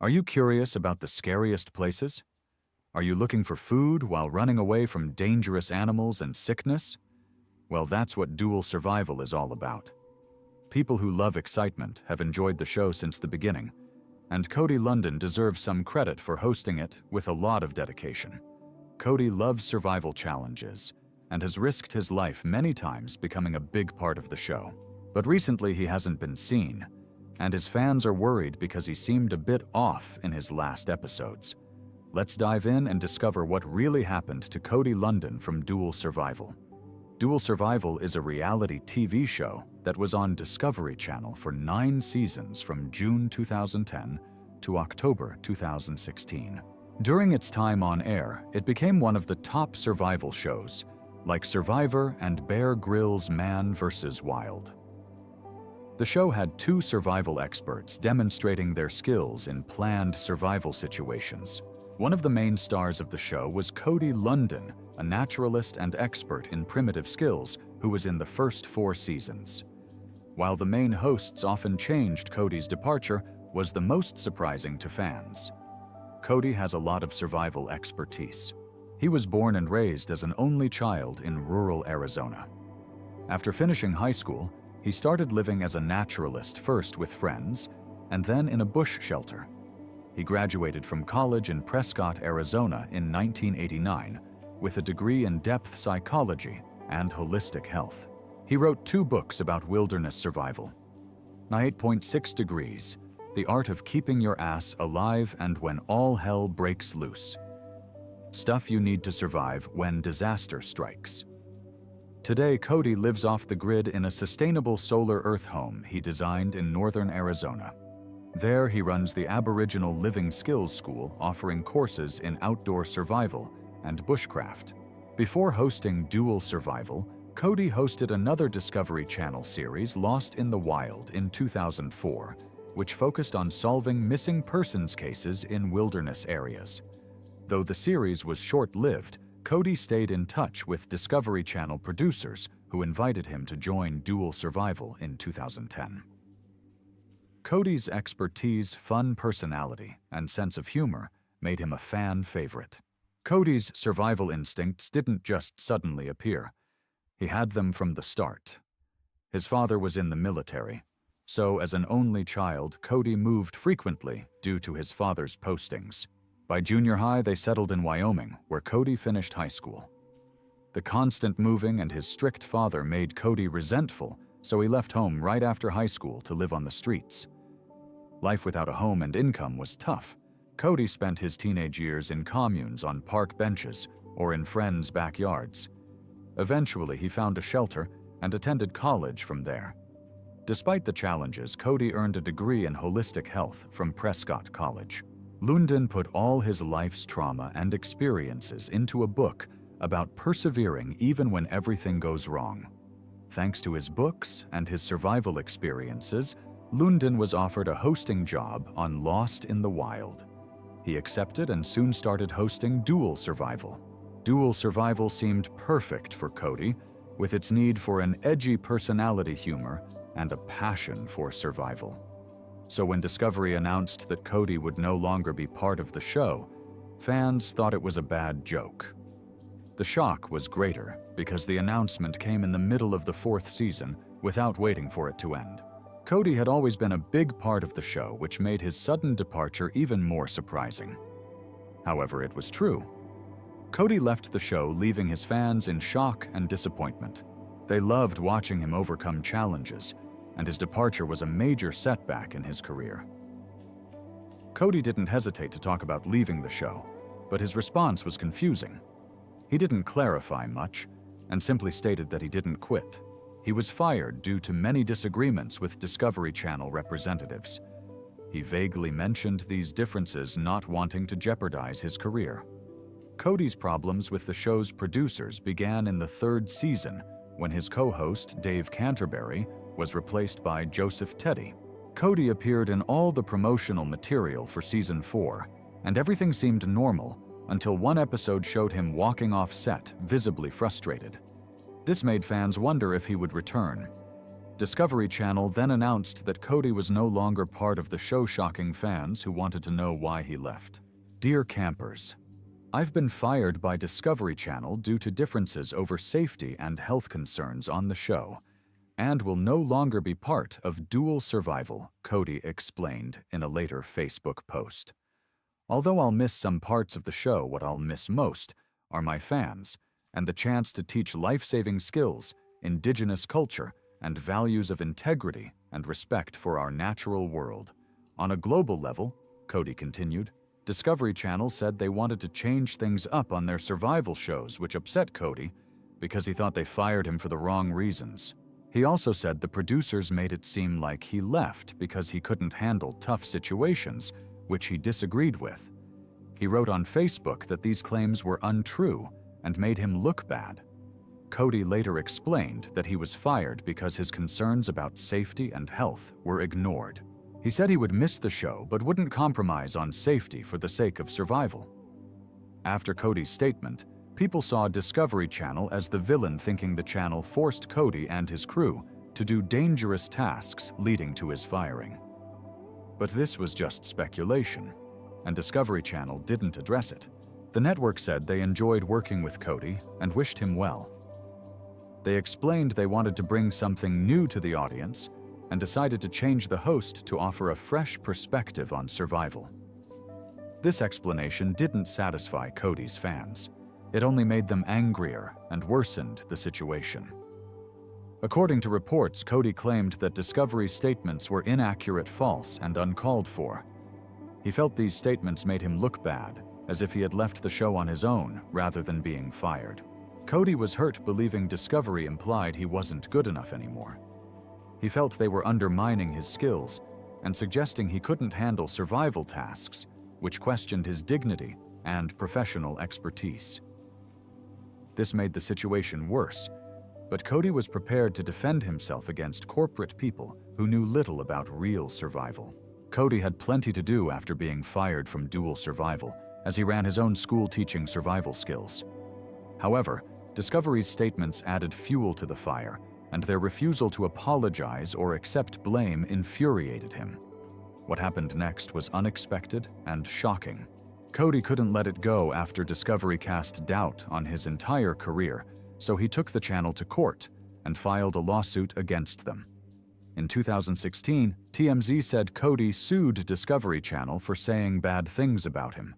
Are you curious about the scariest places? Are you looking for food while running away from dangerous animals and sickness? Well, that's what Dual Survival is all about. People who love excitement have enjoyed the show since the beginning, and Cody Lundin deserves some credit for hosting it with a lot of dedication. Cody loves survival challenges and has risked his life many times becoming a big part of the show. But recently he hasn't been seen, and his fans are worried because he seemed a bit off in his last episodes. Let's dive in and discover what really happened to Cody Lundin from Dual Survival. Dual Survival is a reality TV show that was on Discovery Channel for 9 seasons from June 2010 to October 2016. During its time on air, it became one of the top survival shows, like Survivor and Bear Grylls' Man vs. Wild. The show had 2 survival experts demonstrating their skills in planned survival situations. One of the main stars of the show was Cody Lundin, a naturalist and expert in primitive skills who was in the first 4 seasons. While the main hosts often changed, Cody's departure was the most surprising to fans. Cody has a lot of survival expertise. He was born and raised as an only child in rural Arizona. After finishing high school, he started living as a naturalist first with friends and then in a bush shelter. He graduated from college in Prescott, Arizona in 1989 with a degree in depth psychology and holistic health. He wrote 2 books about wilderness survival. 8.6 Degrees, The Art of Keeping Your Ass Alive and When All Hell Breaks Loose. Stuff You Need to Survive When Disaster Strikes. Today, Cody lives off the grid in a sustainable solar earth home he designed in northern Arizona. There, he runs the Aboriginal Living Skills School, offering courses in outdoor survival and bushcraft. Before hosting Dual Survival, Cody hosted another Discovery Channel series, Lost in the Wild, in 2004, which focused on solving missing persons cases in wilderness areas. Though the series was short-lived, Cody stayed in touch with Discovery Channel producers who invited him to join Dual Survival in 2010. Cody's expertise, fun personality, and sense of humor made him a fan favorite. Cody's survival instincts didn't just suddenly appear. He had them from the start. His father was in the military, so as an only child, Cody moved frequently due to his father's postings. By junior high, they settled in Wyoming, where Cody finished high school. The constant moving and his strict father made Cody resentful, so he left home right after high school to live on the streets. Life without a home and income was tough. Cody spent his teenage years in communes on park benches or in friends' backyards. Eventually, he found a shelter and attended college from there. Despite the challenges, Cody earned a degree in holistic health from Prescott College. Lundin put all his life's trauma and experiences into a book about persevering even when everything goes wrong. Thanks to his books and his survival experiences, Lundin was offered a hosting job on Lost in the Wild. He accepted and soon started hosting Dual Survival. Dual Survival seemed perfect for Cody, with its need for an edgy personality humor and a passion for survival. So when Discovery announced that Cody would no longer be part of the show, fans thought it was a bad joke. The shock was greater because the announcement came in the middle of the 4th season without waiting for it to end. Cody had always been a big part of the show, which made his sudden departure even more surprising. However, it was true. Cody left the show, leaving his fans in shock and disappointment. They loved watching him overcome challenges, and his departure was a major setback in his career. Cody didn't hesitate to talk about leaving the show, but his response was confusing. He didn't clarify much, and simply stated that he didn't quit. He was fired due to many disagreements with Discovery Channel representatives. He vaguely mentioned these differences, not wanting to jeopardize his career. Cody's problems with the show's producers began in the 3rd season when his co-host, Dave Canterbury, was replaced by Joseph Teddy. Cody appeared in all the promotional material for Season 4, and everything seemed normal until one episode showed him walking off set, visibly frustrated. This made fans wonder if he would return. Discovery Channel then announced that Cody was no longer part of the show, shocking fans who wanted to know why he left. Dear campers, I've been fired by Discovery Channel due to differences over safety and health concerns on the show, and will no longer be part of Dual Survival, Cody explained in a later Facebook post. Although I'll miss some parts of the show, what I'll miss most are my fans and the chance to teach life-saving skills, indigenous culture, and values of integrity and respect for our natural world. On a global level, Cody continued, Discovery Channel said they wanted to change things up on their survival shows, which upset Cody because he thought they fired him for the wrong reasons. He also said the producers made it seem like he left because he couldn't handle tough situations, which he disagreed with. He wrote on Facebook that these claims were untrue and made him look bad. Cody later explained that he was fired because his concerns about safety and health were ignored. He said he would miss the show but wouldn't compromise on safety for the sake of survival. After Cody's statement, people saw Discovery Channel as the villain, thinking the channel forced Cody and his crew to do dangerous tasks leading to his firing. But this was just speculation, and Discovery Channel didn't address it. The network said they enjoyed working with Cody and wished him well. They explained they wanted to bring something new to the audience and decided to change the host to offer a fresh perspective on survival. This explanation didn't satisfy Cody's fans. It only made them angrier and worsened the situation. According to reports, Cody claimed that Discovery's statements were inaccurate, false, and uncalled for. He felt these statements made him look bad, as if he had left the show on his own rather than being fired. Cody was hurt, believing Discovery implied he wasn't good enough anymore. He felt they were undermining his skills and suggesting he couldn't handle survival tasks, which questioned his dignity and professional expertise. This made the situation worse, but Cody was prepared to defend himself against corporate people who knew little about real survival. Cody had plenty to do after being fired from Dual Survival, as he ran his own school teaching survival skills. However, Discovery's statements added fuel to the fire, and their refusal to apologize or accept blame infuriated him. What happened next was unexpected and shocking. Cody couldn't let it go after Discovery cast doubt on his entire career, so he took the channel to court and filed a lawsuit against them. In 2016, TMZ said Cody sued Discovery Channel for saying bad things about him.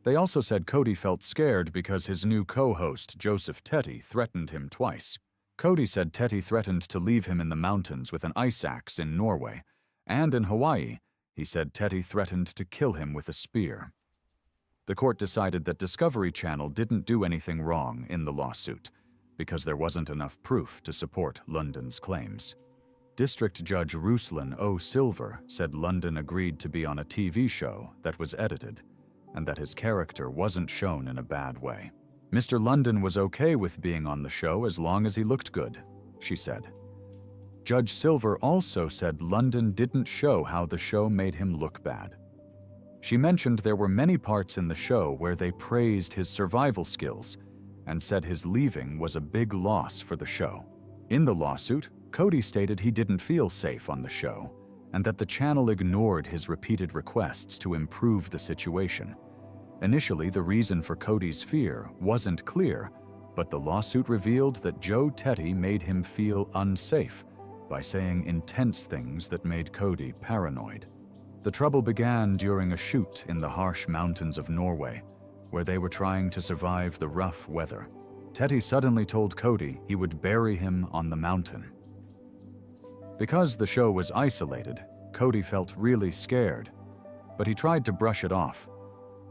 They also said Cody felt scared because his new co-host, Joseph Tetty, threatened him twice. Cody said Tetty threatened to leave him in the mountains with an ice axe in Norway, and in Hawaii, he said Tetty threatened to kill him with a spear. The court decided that Discovery Channel didn't do anything wrong in the lawsuit, because there wasn't enough proof to support Lundin's claims. District Judge Ruslan O. Silver said Lundin agreed to be on a TV show that was edited, and that his character wasn't shown in a bad way. Mr. Lundin was okay with being on the show as long as he looked good, she said. Judge Silver also said Lundin didn't show how the show made him look bad. She mentioned there were many parts in the show where they praised his survival skills and said his leaving was a big loss for the show. In the lawsuit, Cody stated he didn't feel safe on the show and that the channel ignored his repeated requests to improve the situation. Initially, the reason for Cody's fear wasn't clear, but the lawsuit revealed that Joe Tetty made him feel unsafe by saying intense things that made Cody paranoid. The trouble began during a shoot in the harsh mountains of Norway, where they were trying to survive the rough weather. Tetty suddenly told Cody he would bury him on the mountain. Because the show was isolated, Cody felt really scared, but he tried to brush it off,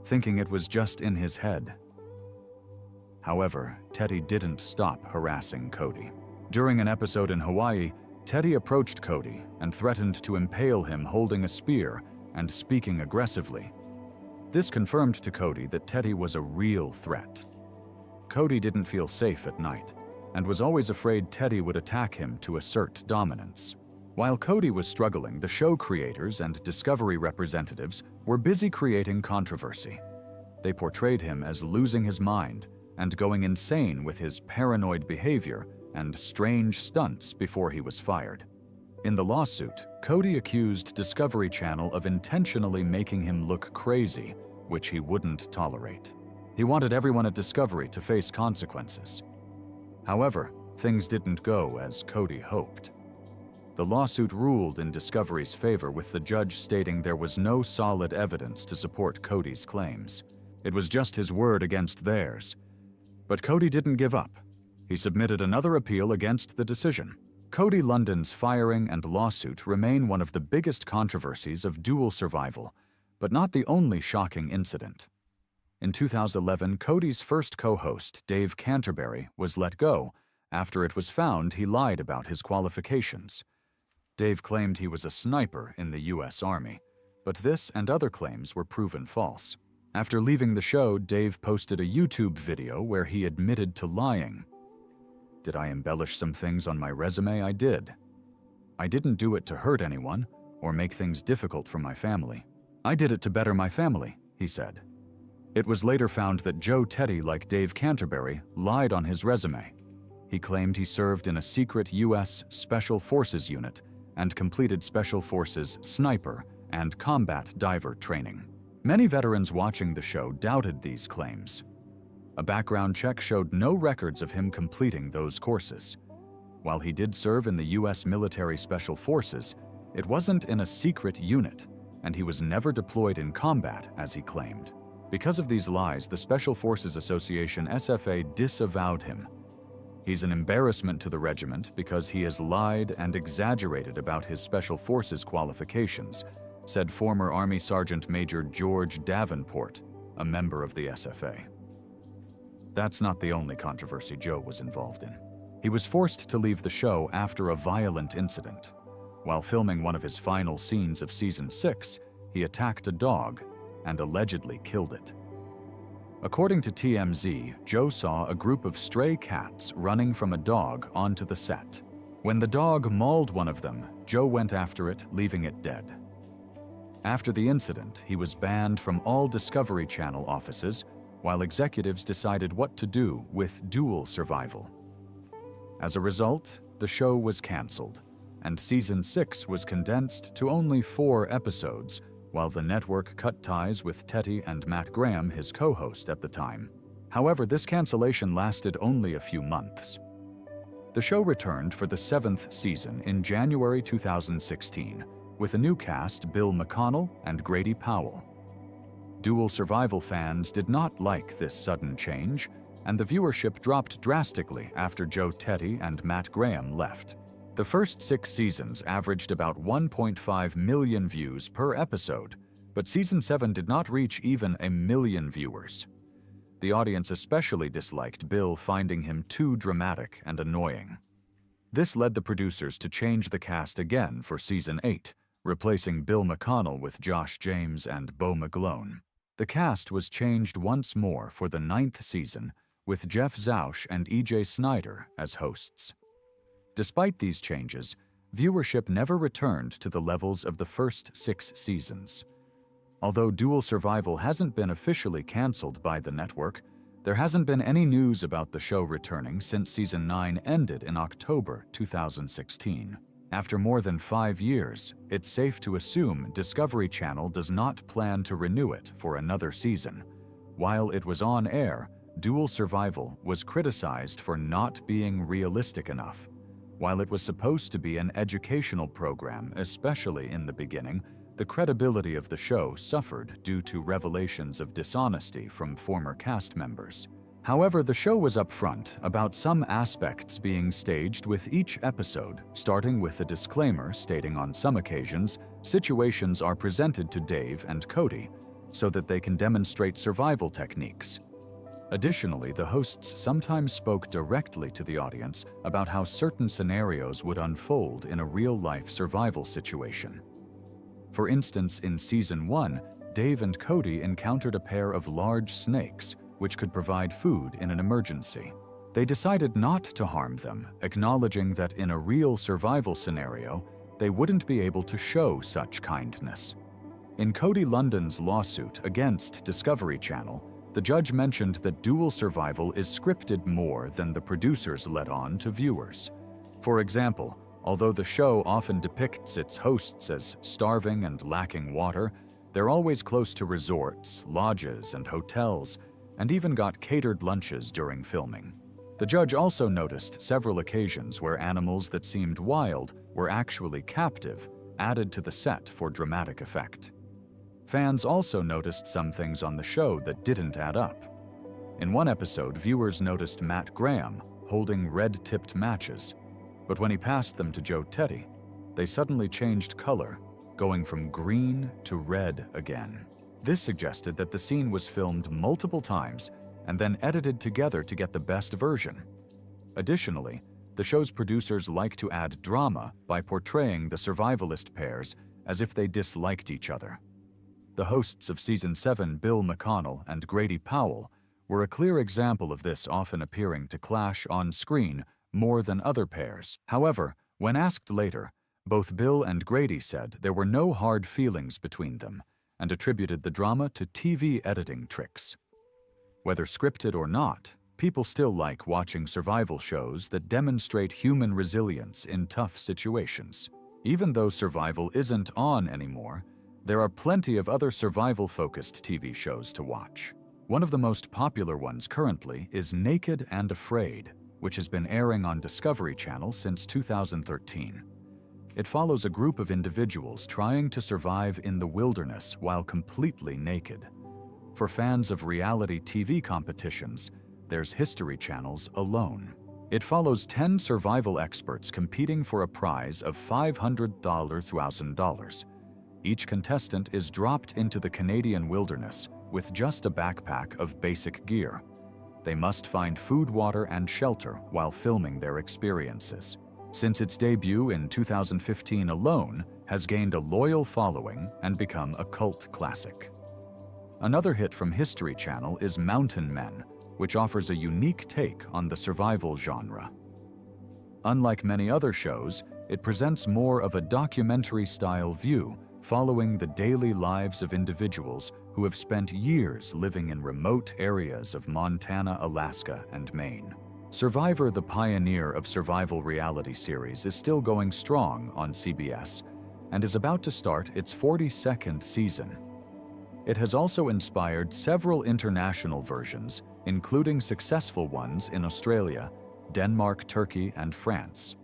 thinking it was just in his head. However, Tetty didn't stop harassing Cody. During an episode in Hawaii, Tetty approached Cody and threatened to impale him holding a spear and speaking aggressively. This confirmed to Cody that Tetty was a real threat. Cody didn't feel safe at night and was always afraid Tetty would attack him to assert dominance. While Cody was struggling, the show creators and Discovery representatives were busy creating controversy. They portrayed him as losing his mind and going insane with his paranoid behavior and strange stunts before he was fired. In the lawsuit, Cody accused Discovery Channel of intentionally making him look crazy, which he wouldn't tolerate. He wanted everyone at Discovery to face consequences. However, things didn't go as Cody hoped. The lawsuit ruled in Discovery's favor, with the judge stating there was no solid evidence to support Cody's claims. It was just his word against theirs. But Cody didn't give up. He submitted another appeal against the decision. Cody Lundin's firing and lawsuit remain one of the biggest controversies of dual survival, but not the only shocking incident. In 2011, Cody's first co-host, Dave Canterbury, was let go after it was found he lied about his qualifications. Dave claimed he was a sniper in the U.S. Army, but this and other claims were proven false. After leaving the show, Dave posted a YouTube video where he admitted to lying. "Did I embellish some things on my resume? I did. I didn't do it to hurt anyone or make things difficult for my family. I did it to better my family," he said. It was later found that Joe Teddy, like Dave Canterbury, lied on his resume. He claimed he served in a secret U.S. Special Forces unit and completed Special Forces sniper and combat diver training. Many veterans watching the show doubted these claims. A background check showed no records of him completing those courses. While he did serve in the U.S. Military Special Forces, it wasn't in a secret unit, and he was never deployed in combat, as he claimed. Because of these lies, the Special Forces Association (SFA) disavowed him. He's an embarrassment to the regiment because he has lied and exaggerated about his Special Forces qualifications, said former Army Sergeant Major George Davenport, a member of the SFA. That's not the only controversy Joe was involved in. He was forced to leave the show after a violent incident. While filming one of his final scenes of Season 6, he attacked a dog and allegedly killed it. According to TMZ, Joe saw a group of stray cats running from a dog onto the set. When the dog mauled one of them, Joe went after it, leaving it dead. After the incident, he was banned from all Discovery Channel offices, while executives decided what to do with dual survival. As a result, the show was canceled, and Season 6 was condensed to only 4 episodes, while the network cut ties with Teddy and Matt Graham, his co-host at the time. However, this cancellation lasted only a few months. The show returned for the 7th season in January 2016, with a new cast, Bill McConnell and Grady Powell. Dual survival fans did not like this sudden change, and the viewership dropped drastically after Joe Teddy and Matt Graham left. The first 6 seasons averaged about 1.5 million views per episode, but Season 7 did not reach even 1 million viewers. The audience especially disliked Bill, finding him too dramatic and annoying. This led the producers to change the cast again for Season 8, replacing Bill McConnell with Josh James and Beau McGlone. The cast was changed once more for the 9th season, with Jeff Zausch and E.J. Snyder as hosts. Despite these changes, viewership never returned to the levels of the first 6 seasons. Although Dual Survival hasn't been officially canceled by the network, there hasn't been any news about the show returning since Season 9 ended in October 2016. After more than 5 years, it's safe to assume Discovery Channel does not plan to renew it for another season. While it was on air, Dual Survival was criticized for not being realistic enough. While it was supposed to be an educational program, especially in the beginning, the credibility of the show suffered due to revelations of dishonesty from former cast members. However, the show was upfront about some aspects being staged with each episode, starting with a disclaimer stating on some occasions, situations are presented to Dave and Cody so that they can demonstrate survival techniques. Additionally, the hosts sometimes spoke directly to the audience about how certain scenarios would unfold in a real-life survival situation. For instance, in Season 1, Dave and Cody encountered a pair of large snakes, which could provide food in an emergency. They decided not to harm them, acknowledging that in a real survival scenario, they wouldn't be able to show such kindness. In Cody Lundin's lawsuit against Discovery Channel, the judge mentioned that Dual Survival is scripted more than the producers let on to viewers. For example, Although the show often depicts its hosts as starving and lacking water, they're always close to resorts, lodges, and hotels, and even got catered lunches during filming. The judge also noticed several occasions where animals that seemed wild were actually captive, added to the set for dramatic effect. Fans also noticed some things on the show that didn't add up. In one episode, viewers noticed Matt Graham holding red-tipped matches, but when he passed them to Joe Teddy, they suddenly changed color, going from green to red again. This suggested that the scene was filmed multiple times and then edited together to get the best version. Additionally, the show's producers like to add drama by portraying the survivalist pairs as if they disliked each other. The hosts of Season 7, Bill McConnell and Grady Powell, were a clear example of this, often appearing to clash on screen more than other pairs. However, when asked later, both Bill and Grady said there were no hard feelings between them and attributed the drama to TV editing tricks. Whether scripted or not, people still like watching survival shows that demonstrate human resilience in tough situations. Even though survival isn't on anymore, there are plenty of other survival-focused TV shows to watch. One of the most popular ones currently is Naked and Afraid, which has been airing on Discovery Channel since 2013. It follows a group of individuals trying to survive in the wilderness while completely naked. For fans of reality TV competitions, there's History Channel's Alone. It follows 10 survival experts competing for a prize of $500,000. Each contestant is dropped into the Canadian wilderness with just a backpack of basic gear. They must find food, water, and shelter while filming their experiences. Since its debut in 2015, Alone has gained a loyal following and become a cult classic. Another hit from History Channel is Mountain Men, which offers a unique take on the survival genre. Unlike many other shows, it presents more of a documentary-style view, following the daily lives of individuals who have spent years living in remote areas of Montana, Alaska, and Maine. Survivor, the pioneer of survival reality series, is still going strong on CBS and is about to start its 42nd season. It has also inspired several international versions, including successful ones in Australia, Denmark, Turkey, and France.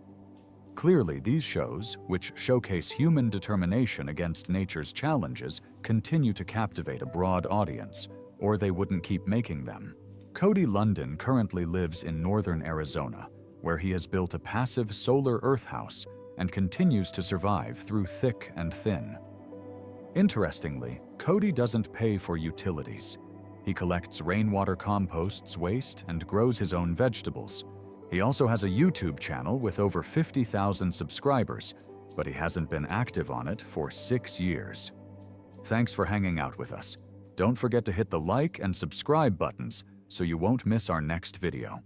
Clearly, these shows, which showcase human determination against nature's challenges, continue to captivate a broad audience, or they wouldn't keep making them. Cody Lundin currently lives in northern Arizona, where he has built a passive solar Earth house and continues to survive through thick and thin. Interestingly, Cody doesn't pay for utilities. He collects rainwater composts waste and grows his own vegetables. He also has a YouTube channel with over 50,000 subscribers, but he hasn't been active on it for 6 years. Thanks for hanging out with us. Don't forget to hit the like and subscribe buttons so you won't miss our next video.